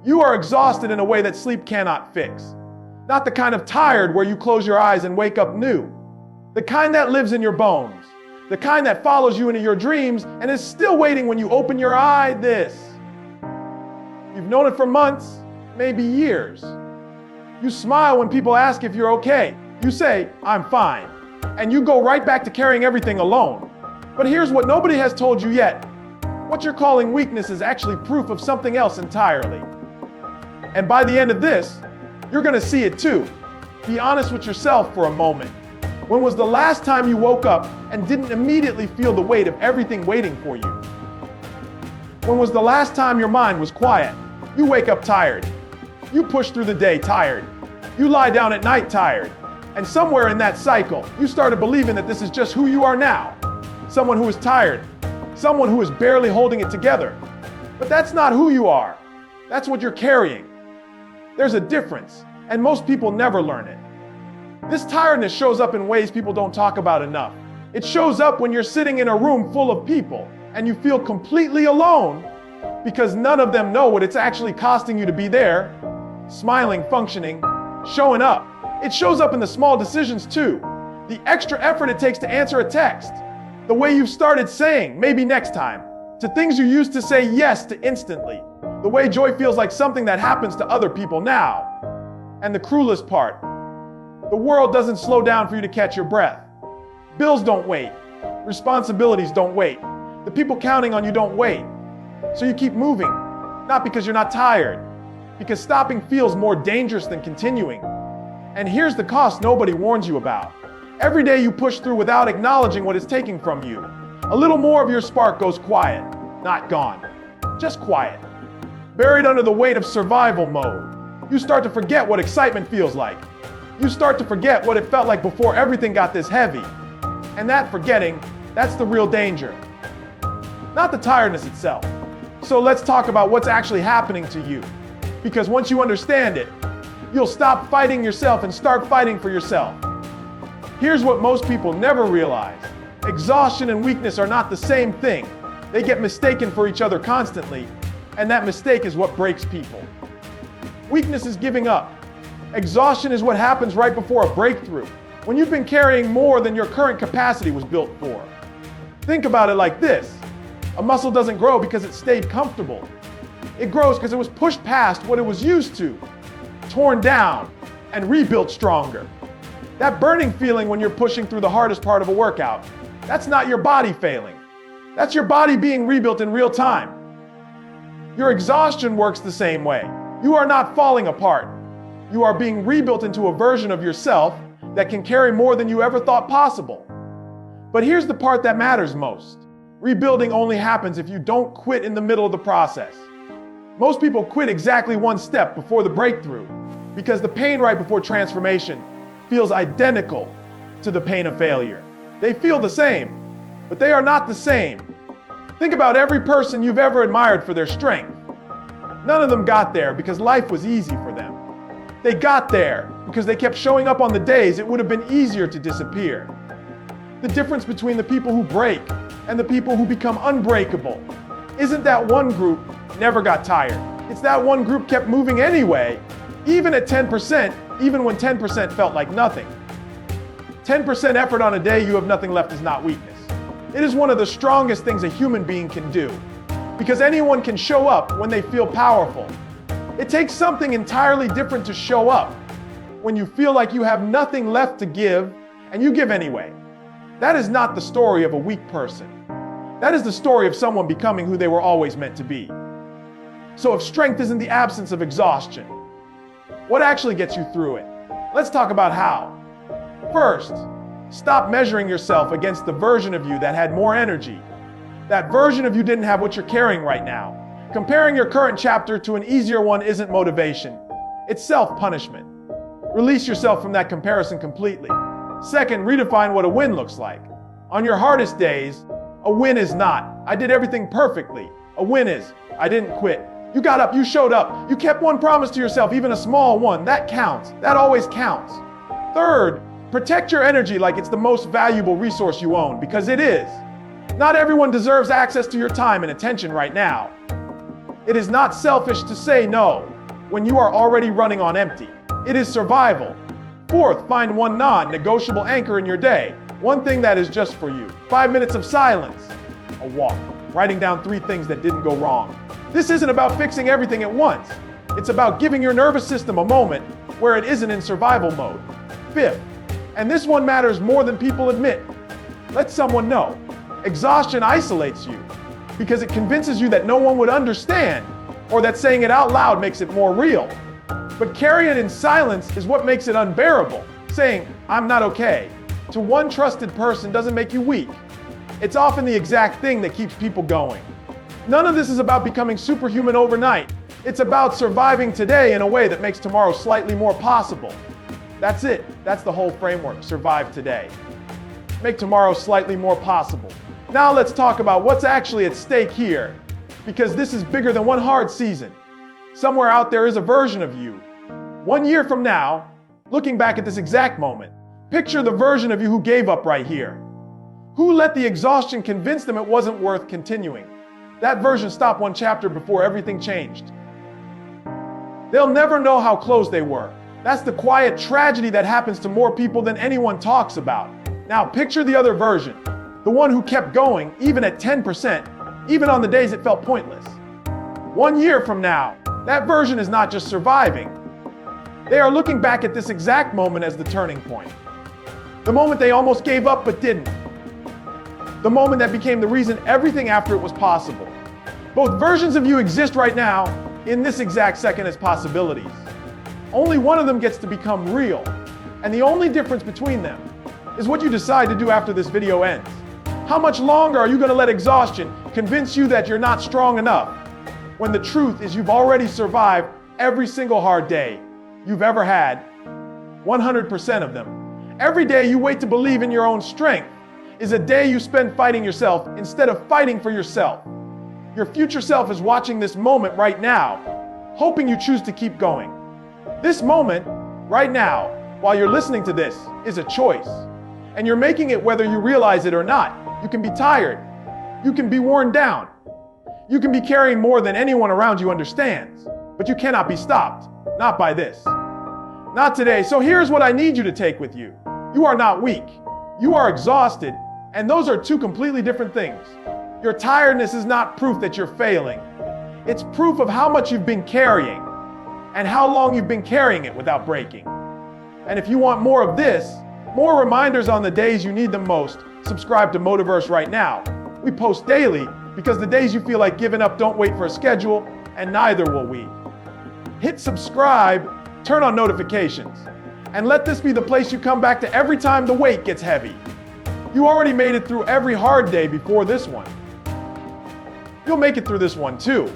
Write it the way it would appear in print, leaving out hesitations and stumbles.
You are exhausted in a way that sleep cannot fix. Not the kind of tired where you close your eyes and wake up new. The kind that lives in your bones. The kind that follows you into your dreams and is still waiting when you open your eye. You've known it for months, maybe years. You smile when people ask if you're okay. You say, "I'm fine." And you go right back to carrying everything alone. But here's what nobody has told you yet. What you're calling weakness is actually proof of something else entirely. And by the end of this, you're gonna see it too. Be honest with yourself for a moment. When was the last time you woke up and didn't immediately feel the weight of everything waiting for you? When was the last time your mind was quiet? You wake up tired. You push through the day tired. You lie down at night tired. And somewhere in that cycle, you started believing that this is just who you are now. Someone who is tired. Someone who is barely holding it together. But that's not who you are. That's what you're carrying. There's a difference, and most people never learn it. This tiredness shows up in ways people don't talk about enough. It shows up when you're sitting in a room full of people and you feel completely alone because none of them know what it's actually costing you to be there, smiling, functioning, showing up. It shows up in the small decisions too. The extra effort it takes to answer a text. The way you've started saying, "maybe next time," to things you used to say yes to instantly. The way joy feels like something that happens to other people now. And the cruelest part, the world doesn't slow down for you to catch your breath. Bills don't wait. Responsibilities don't wait. The people counting on you don't wait. So you keep moving, not because you're not tired, because stopping feels more dangerous than continuing. And here's the cost nobody warns you about. Every day you push through without acknowledging what it's taking from you. A little more of your spark goes quiet, not gone, just quiet. Buried under the weight of survival mode. You start to forget what excitement feels like. You start to forget what it felt like before everything got this heavy. And that forgetting, that's the real danger. Not the tiredness itself. So let's talk about what's actually happening to you. Because once you understand it, you'll stop fighting yourself and start fighting for yourself. Here's what most people never realize. Exhaustion and weakness are not the same thing. They get mistaken for each other constantly, and that mistake is what breaks people. Weakness is giving up. Exhaustion is what happens right before a breakthrough, when you've been carrying more than your current capacity was built for. Think about it like this. A muscle doesn't grow because it stayed comfortable. It grows because it was pushed past what it was used to, torn down, and rebuilt stronger. That burning feeling when you're pushing through the hardest part of a workout, that's not your body failing. That's your body being rebuilt in real time. Your exhaustion works the same way. You are not falling apart. You are being rebuilt into a version of yourself that can carry more than you ever thought possible. But here's the part that matters most. Rebuilding only happens if you don't quit in the middle of the process. Most people quit exactly one step before the breakthrough because the pain right before transformation feels identical to the pain of failure. They feel the same, but they are not the same. Think about every person you've ever admired for their strength. None of them got there because life was easy for them. They got there because they kept showing up on the days it would have been easier to disappear. The difference between the people who break and the people who become unbreakable isn't that one group never got tired. It's that one group kept moving anyway, even at 10%, even when 10% felt like nothing. 10% effort on a day you have nothing left is not weakness. It is one of the strongest things a human being can do, because anyone can show up when they feel powerful. It takes something entirely different to show up when you feel like you have nothing left to give and you give anyway. That is not the story of a weak person. That is the story of someone becoming who they were always meant to be. So if strength isn't the absence of exhaustion, what actually gets you through it? Let's talk about how. First, stop measuring yourself against the version of you that had more energy. That version of you didn't have what you're carrying right now. Comparing your current chapter to an easier one isn't motivation. It's self-punishment. Release yourself from that comparison completely. Second, redefine what a win looks like. On your hardest days, a win is not, "I did everything perfectly." A win is, "I didn't quit. You got up, you showed up, you kept one promise to yourself, even a small one." That counts. That always counts. Third, protect your energy like it's the most valuable resource you own, because it is. Not everyone deserves access to your time and attention right now. It is not selfish to say no when you are already running on empty. It is survival. Fourth, find one non-negotiable anchor in your day. One thing that is just for you. 5 minutes of silence. A walk. Writing down 3 things that didn't go wrong. This isn't about fixing everything at once. It's about giving your nervous system a moment where it isn't in survival mode. Fifth, and this one matters more than people admit, let someone know. Exhaustion isolates you because it convinces you that no one would understand, or that saying it out loud makes it more real. But carrying it in silence is what makes it unbearable. Saying, I'm not okay, to one trusted person doesn't make you weak. It's often the exact thing that keeps people going. None of this is about becoming superhuman overnight. It's about surviving today in a way that makes tomorrow slightly more possible. That's it. That's the whole framework. Survive today. Make tomorrow slightly more possible. Now let's talk about what's actually at stake here, because this is bigger than one hard season. Somewhere out there is a version of you. 1 year from now, looking back at this exact moment, picture the version of you who gave up right here. Who let the exhaustion convince them it wasn't worth continuing? That version stopped one chapter before everything changed. They'll never know how close they were. That's the quiet tragedy that happens to more people than anyone talks about. Now picture the other version, the one who kept going even at 10%, even on the days it felt pointless. 1 year from now, that version is not just surviving. They are looking back at this exact moment as the turning point. The moment they almost gave up but didn't. The moment that became the reason everything after it was possible. Both versions of you exist right now in this exact second as possibilities. Only one of them gets to become real. And the only difference between them is what you decide to do after this video ends. How much longer are you going to let exhaustion convince you that you're not strong enough, when the truth is you've already survived every single hard day you've ever had, 100% of them. Every day you wait to believe in your own strength is a day you spend fighting yourself instead of fighting for yourself. Your future self is watching this moment right now, hoping you choose to keep going. This moment, right now, while you're listening to this, is a choice. And you're making it whether you realize it or not. You can be tired. You can be worn down. You can be carrying more than anyone around you understands. But you cannot be stopped. Not by this. Not today. So here's what I need you to take with you. You are not weak. You are exhausted. And those are 2 completely different things. Your tiredness is not proof that you're failing. It's proof of how much you've been carrying and how long you've been carrying it without breaking. And if you want more of this, more reminders on the days you need them most, subscribe to Motiverse right now. We post daily because the days you feel like giving up don't wait for a schedule, and neither will we. Hit subscribe, turn on notifications, and let this be the place you come back to every time the weight gets heavy. You already made it through every hard day before this one. You'll make it through this one too.